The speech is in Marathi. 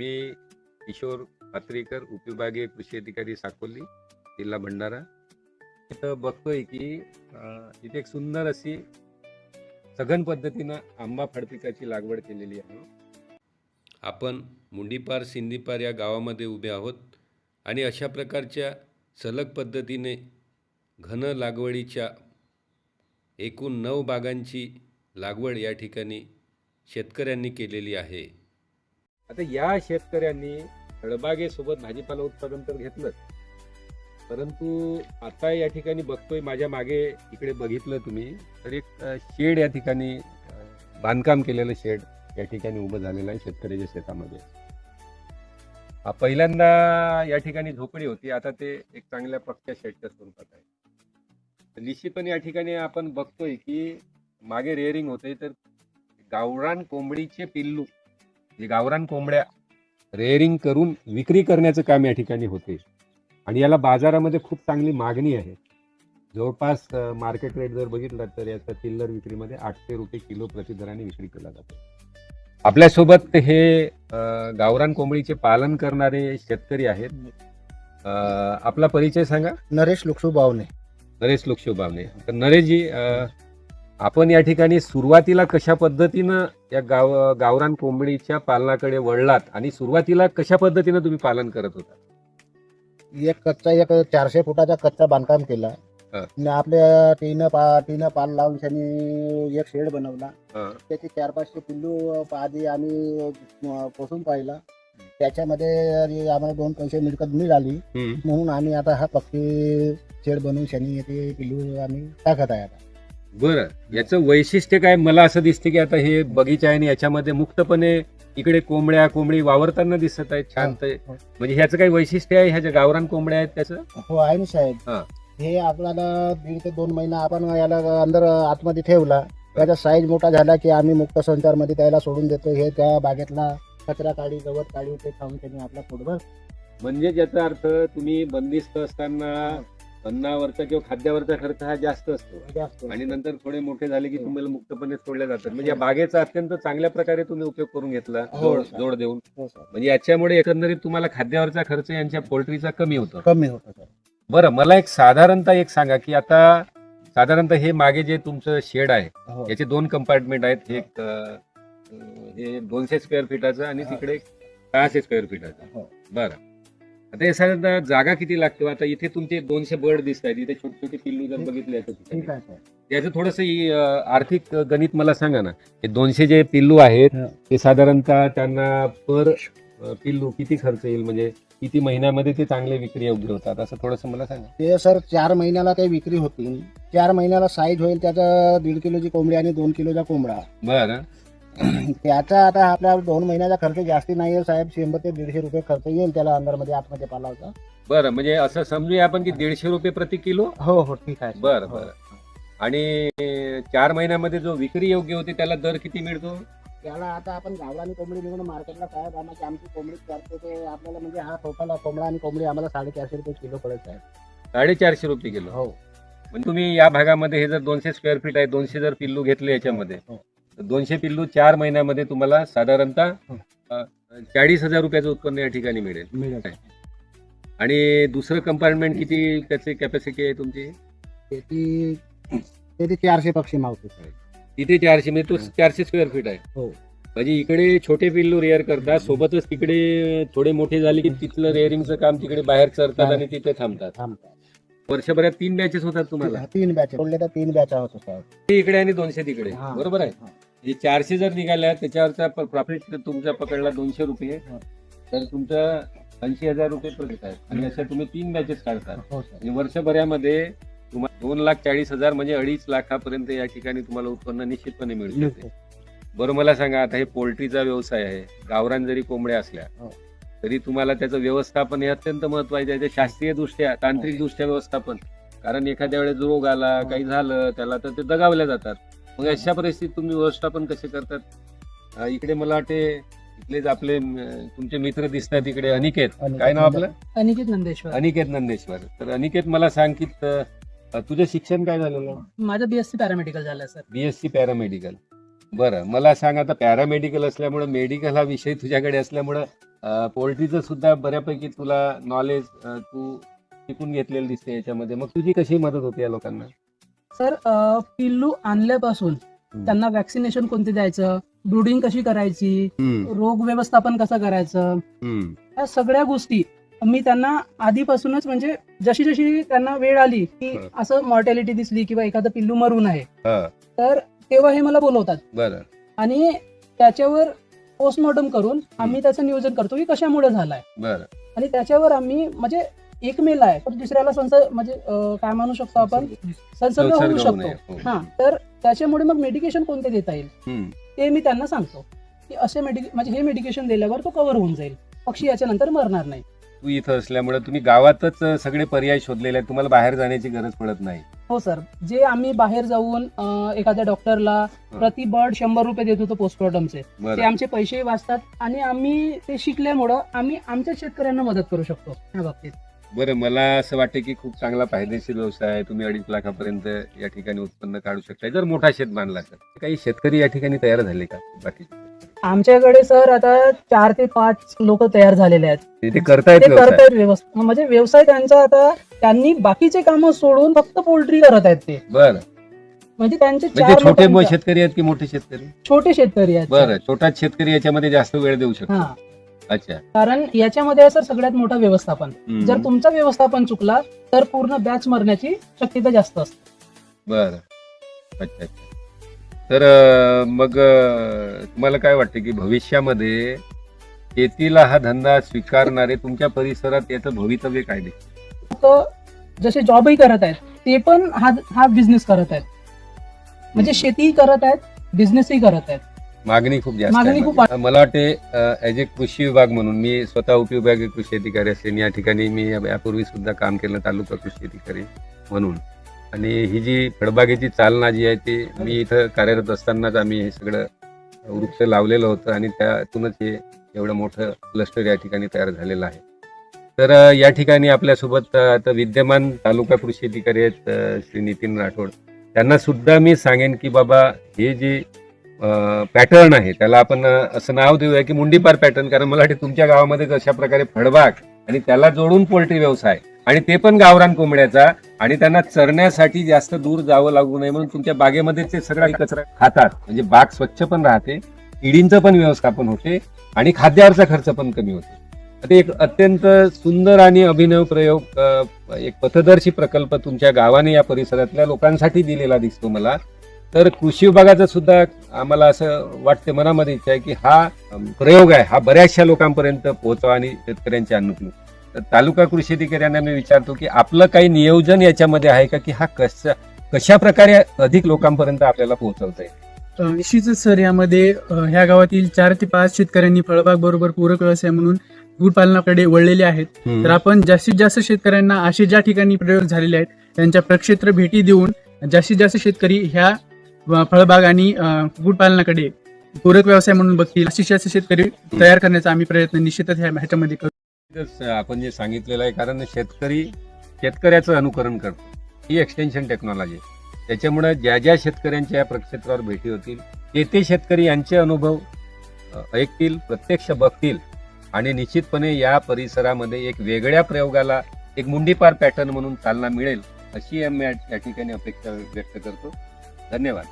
मी किशोर पात्रीकर, उपविभागीय कृषी अधिकारी साकोली, जिल्हा भंडारा. इथं बघतोय की इथे एक सुंदर अशी सघन पद्धतीनं आंबा फळपिकाची लागवड केलेली आहे. आपण मुंडीपार सिंदीपार या गावामध्ये उभे आहोत आणि अशा प्रकारच्या सलग पद्धतीने घन लागवडीच्या एकूण 9 बागांची लागवड या ठिकाणी शेतकऱ्यांनी केलेली आहे. आता या शेतकऱ्यांनी फळबागेसोबत भाजीपाला उत्पादन तर घेतलंच, परंतु आता या ठिकाणी बघतोय, माझ्या मागे इकडे बघितलं तुम्ही तर एक शेड या ठिकाणी बांधकाम केलेलं शेड या ठिकाणी उभं झालेलं आहे शेतकऱ्याच्या शेतामध्ये. पहिल्यांदा या ठिकाणी झोपडी होती, आता ते एक चांगल्या पक्क्या शेडच्या स्वरूपात आहे. निश्चितपणे या ठिकाणी आपण बघतोय की मागे रेअरिंग होते, तर गावरान कोंबडीचे पिल्लू, जे गावरान कोंबड्या रेअरिंग करून विक्री करण्याचं काम या ठिकाणी होते आणि याला बाजारामध्ये खूप चांगली मागणी आहे. जवळपास मार्केट रेट जर बघितला तर याचा चिल्लर विक्रीमध्ये 800 रुपये किलो प्रतिदराने विक्री केला जातो. आपल्यासोबत हे गावरान कोंबडीचे पालन करणारे शेतकरी आहेत. आपला परिचय सांगा. नरेश लुक्षुबावणे. नरेश लुक्षुबावणे. तर नरेशजी, आपण या ठिकाणी सुरुवातीला कशा पद्धतीनं या गावरान कोंबडीच्या पालनाकडे वळलात आणि सुरुवातीला कशा पद्धतीनं तुम्ही पालन करत होता? एक 400 फुटाचा कच्चा बांधकाम केला आणि आपल्या टीनं पाल लावून त्यांनी एक शेड बनवला. त्याचे 400-500 पिल्लू आधी आम्ही पोसून पाहिला. त्याच्यामध्ये आम्हाला 2 पैसे मिळकत मिळाली, म्हणून आम्ही आता हा पक्की शेड बनवून शनी येते पिल्लू आम्ही टाकत आहे आता. बरं, याचं वैशिष्ट्य काय? मला असं दिसते की आता हे बगीचा आहे आणि याच्यामध्ये मुक्तपणे इकडे कोंबडी वावरताना दिसत आहेत. छान. म्हणजे ह्याचं काही वैशिष्ट्य आहे, ह्या ज्या गावरान कोंबड्या आहेत त्याचं? हो आहे ना साहेब. हे आपल्याला 1.5 ते 2 महिना आपण याला अंदर आतमध्ये ठेवला, त्याचा साईज मोठा झाला की आम्ही मुक्त संचारमध्ये त्याला सोडून देतो. हे त्या बागेतला कचरा काढी, गवत काढी ते खाऊन त्यांनी आपला पोटभर. म्हणजे ज्याचा अर्थ तुम्ही बंदिस्त असताना अन्नावरचा किंवा खाद्यावरचा खर्च हा जास्त असतो आणि नंतर थोडे मोठे झाले की तुम्हाला मुक्तपणे सोडले जातात. म्हणजे या बागेचा अत्यंत चांगल्या प्रकारे तुम्ही उपयोग करून घेतला, जोड देऊन. म्हणजे याच्यामुळे एकंदरीत तुम्हाला खाद्यावरचा खर्च यांच्या पोल्ट्रीचा कमी होतो. बरं, मला एक साधारणतः सांगा की आता साधारणतः हे मागे जे तुमचं शेड आहे याचे 2 कंपार्टमेंट आहेत. हे 200 स्क्वेअर फीटाचं आणि तिकडे 600 स्क्वेअर फीटाचं. बरं, आता हे साधारणतः जागा किती लागतो? आता इथे तुमचे 200 बर्ड दिसत आहेत, इथे छोटे छोटे पिल्लू जर बघितले त्याचं थोडंसं आर्थिक गणित मला सांगा ना. हे 200 जे पिल्लू आहेत ते साधारणतः त्यांना पर पिल्लू किती खर्च येईल, म्हणजे किती महिन्यामध्ये ते चांगले विक्री योग्य होतात, असं थोडंसं मला सांगा. ते सर 4 महिन्याला काही विक्री होती. 4 महिन्याला साईज होईल त्याचा 1.5 किलोची कोंबडी आणि 2 किलोचा कोंबडा. बरं, त्याचा आता आपल्या 2 महिन्याचा खर्च जास्ती नाही आहे साहेब. 100 ते 150 रुपये खर्च येईल त्याला अंदरमध्ये आतमध्ये पालावचा. बरं, म्हणजे असं समजूया आपण की 150 रुपये प्रति किलो. हो ठीक आहे. बरं. आणि 4 महिन्यामध्ये जो विक्री योग्य होते त्याला दर किती मिळतो? त्याला आता आपण गावरान कोंबडी निघून मार्केटला साहेब आमची कोंबडी करतो ते आपल्याला, म्हणजे हा टोटल कोंबडा आणि कोंबडी आम्हाला 450 रुपये किलो पडत आहे. 450 रुपये किलो. हो. म्हणजे तुम्ही या भागामध्ये हे जर 200 स्क्वेअर फीट आहे, 200 जर पिल्लू घेतले याच्यामध्ये, 200 पिल्लू 4 महिन्यामध्ये तुम्हाला साधारणतः 40,000 रुपयाचं उत्पन्न या ठिकाणी मिळेल. आणि दुसरं कंपार्टमेंट किती त्याची कॅपॅसिटी आहे तुमची? ते 400 पक्षी मावते साहेब. तिथे 400, म्हणजे तो 400 स्क्वेअर फीट आहे. हो. म्हणजे इकडे छोटे पिल्लू रेअर करतात, सोबतच तिकडे थोडे मोठे झाले की तिथलं रेअरिंगचं काम तिकडे बाहेर करतात आणि तिथे थांबतात. वर्षभरात 3 बॅचेस होतात तुम्हाला? 3 बॅच बोलले तर 3 बॅच होत साहेब. इकडे आणि 200 तिकडे. बरोबर आहे. हे 400 जर निघाल्या त्याच्यावरचा प्रॉफिट तुमचा पकडला 200 रुपये, तर तुमचा 80,000 रुपये प्रॉफिट आहे. आणि अशा तुम्ही 3 बॅचेस काढतात आणि वर्षभरामध्ये तुम्हाला 2,40,000 म्हणजे 2.5 लाखापर्यंत या ठिकाणी तुम्हाला उत्पन्न निश्चितपणे मिळू शकते. बरं, मला सांगा, आता हे पोल्ट्रीचा व्यवसाय आहे, गावरान जरी कोंबड्या असल्या तरी तुम्हाला त्याचं व्यवस्थापन हे अत्यंत महत्वाचं आहे. शास्त्रीय दृष्ट्या, तांत्रिक दृष्ट्या व्यवस्थापन, कारण एखाद्या वेळेस रोग आला, काही झालं त्याला, तर ते दगावल्या जातात. मग अशा परिस्थितीत तुम्ही व्यवस्थापन कसे करतात? इकडे मला वाटते इथलेच आपले तुमचे मित्र दिसतात इकडे. अनिकेत, काय नाव आपलं? अनिकेत नंदेश्वर. तर अनिकेत, मला सांग की तुझं शिक्षण काय झालेलं? माझं BSc पॅरामेडिकल झालं सर. BSc paramedical. बरं, मला सांग, आता पॅरामेडिकल असल्यामुळे, मेडिकल हा विषय तुझ्याकडे असल्यामुळं पोल्ट्रीचं सुद्धा बऱ्यापैकी तुला नॉलेज तू शिकून घेतलेलं दिसते याच्यामध्ये. मग तुझी कशी मदत होते या लोकांना? सर पिल्लू आणल्यापासून त्यांना वॅक्सिनेशन कोणते द्यायचं, ब्रुडिंग कशी करायची, रोग व्यवस्थापन कसं करायचं, या सगळ्या गोष्टी मी त्यांना आधीपासूनच, म्हणजे जशी जशी त्यांना वेळ आली की असं मॉर्टॅलिटी दिसली किंवा एखादं पिल्लू मरून आहे तर तेव्हा हे मला बोलवतात. बरं. आणि त्याच्यावर पोस्टमॉर्टम करून आम्ही त्याचं नियोजन करतो की कशामुळे झालाय. बरं. आणि त्याच्यावर आम्ही म्हणजे एक मेल आहे तर दुसऱ्याला म्हणजे काय म्हणू शकतो आपण, संसर्ग होऊ शकतो. हा, तर त्याच्यामुळे मग मेडिकेशन कोणते देता येईल ते मी त्यांना सांगतो की असे म्हणजे हे मेडिकेशन दिल्यावर तो कव्हर होऊन जाईल, पक्षी याच्यानंतर मरणार नाही. तू इथं असल्यामुळे तुम्ही गावातच सगळे पर्याय शोधलेले आहेत, तुम्हाला बाहेर जाण्याची गरज पडत नाही. हो सर, जे आम्ही बाहेर जाऊन एखाद्या डॉक्टरला प्रति बर्ड 100 रुपये देत होतो पोस्टमॉर्टमचे, ते आमचे पैसे वाचतात आणि आम्ही ते शिकल्यामुळं आम्ही आमच्या शेतकऱ्यांना मदत करू शकतो या बाबतीत. बरं, मला असं वाटतं की खूप चांगला फायदेशीर व्यवसाय आहे. तुम्ही 2.5 लाखापर्यंत या ठिकाणी उत्पन्न काढू शकता जर मोठा शेत बांधला तर. काही शेतकरी या ठिकाणी तयार झाले का बाकी? आमच्याकडे सर आता 4 ते 5 लोक तयार झालेले आहेत. ते करतायत व्यवस्था, म्हणजे व्यवसाय त्यांचा. आता त्यांनी बाकीचे कामं सोडून फक्त पोल्ट्री करत आहेत ते. बरं. म्हणजे त्यांचे छोटे शेतकरी आहेत की मोठे शेतकरी? छोटे शेतकरी आहेत. बरं, छोटाच शेतकरी याच्यामध्ये जास्त वेळ देऊ शकतो. अच्छा. कारण याच्यामध्ये सर सगळ्यात मोठं व्यवस्थापन. जर तुमचं व्यवस्थापन चुकला तर पूर्ण बॅच मरण्याची शक्यता जास्त असते. बरं. अच्छा. तर मग तुम्हाला काय वाटतं की भविष्यामध्ये शेतीला हा धंदा स्वीकारणारे तुमच्या परिसरात याचं भवितव्य काय दिसतं? जसे जॉबही करत आहेत ते पण हा बिझनेस करत आहेत, म्हणजे शेतीही करत आहेत, बिझनेसही करत आहेत. मागणी खूप जास्त आहे. मला वाटते ऍज ए कृषी विभाग म्हणून, मी स्वतः उपविभागीय कृषी अधिकारी असेल, या ठिकाणी मी यापूर्वी सुद्धा काम केलं तालुका कृषी अधिकारी म्हणून. आणि ही जी फळबागेची चालना जी आहे ती मी इथं कार्यरत असतानाच आम्ही हे सगळं वृक्ष लावलेलं होतं आणि त्यातूनच हे एवढं मोठं क्लस्टर या ठिकाणी तयार झालेलं आहे. तर या ठिकाणी आपल्यासोबत आता विद्यमान तालुका कृषी अधिकारी आहेत श्री नितीन राठोड. त्यांना सुद्धा मी सांगेन की बाबा हे जे पॅटर्न आहे त्याला आपण असं नाव देऊया की मुंडीपार पॅटर्न. कारण मला वाटतं तुमच्या गावामध्ये अशा प्रकारे फळबाग आणि त्याला जोडून पोल्ट्री व्यवसाय, आणि ते पण गावरान कोंबड्याचा, आणि त्यांना चरण्यासाठी जास्त दूर जावं लागू नये म्हणून तुमच्या बागेमध्ये ते सगळा कचरा खातात, म्हणजे बाग स्वच्छ पण राहते, किडींचं पण व्यवस्थापन होते आणि खाद्यावरचा खर्च पण कमी होतो. ते एक अत्यंत सुंदर आणि अभिनव प्रयोग, एक पथदर्शी प्रकल्प तुमच्या गावाने या परिसरातल्या लोकांसाठी दिलेला दिसतो मला. तर कृषी विभागाचं सुद्धा आम्हाला असं वाटते, मनामध्ये इच्छा आहे की हा प्रयोग आहे हा बऱ्याचशा लोकांपर्यंत पोहोचावा आणि शेतकऱ्यांचे अनुकूल. तर तालुका कृषी अधिकाऱ्यांना मी विचारतो की आपलं काही नियोजन याच्यामध्ये आहे का, की हा कशा प्रकारे अधिक लोकांपर्यंत आपल्याला पोहोचवता येईल? निश्चितच सर, यामध्ये ह्या गावातील 4 ते 5 शेतकऱ्यांनी फळबाग बरोबर पूरक व्यवसाय म्हणून गुरपालनाकडे वळलेले आहेत. तर आपण जास्तीत जास्त शेतकऱ्यांना असे ज्या ठिकाणी प्रयोग झालेले आहेत त्यांच्या प्रक्षेत्र भेटी देऊन जास्तीत जास्त शेतकरी ह्या फळबाग आणि गुरपालनाकडे पूरक व्यवसाय म्हणून बघतील, असे शेतकरी तयार करण्याचा आम्ही प्रयत्न निश्चितच ह्याच्यामध्ये करू. आपण जे सांगितलेलं आहे, कारण शेतकऱ्याचं अनुकरण करतो ही एक्सटेन्शन टेक्नॉलॉजी. त्याच्यामुळे ज्या ज्या शेतकऱ्यांच्या या प्रक्षेत्रावर भेटी होतील ते शेतकरी यांचे अनुभव ऐकतील, प्रत्यक्ष बघतील आणि निश्चितपणे या परिसरामध्ये एक वेगळ्या प्रयोगाला एक मुंडीपार पॅटर्न म्हणून चालना मिळेल अशी आम्ही या ठिकाणी अपेक्षा व्यक्त करतो. धन्यवाद.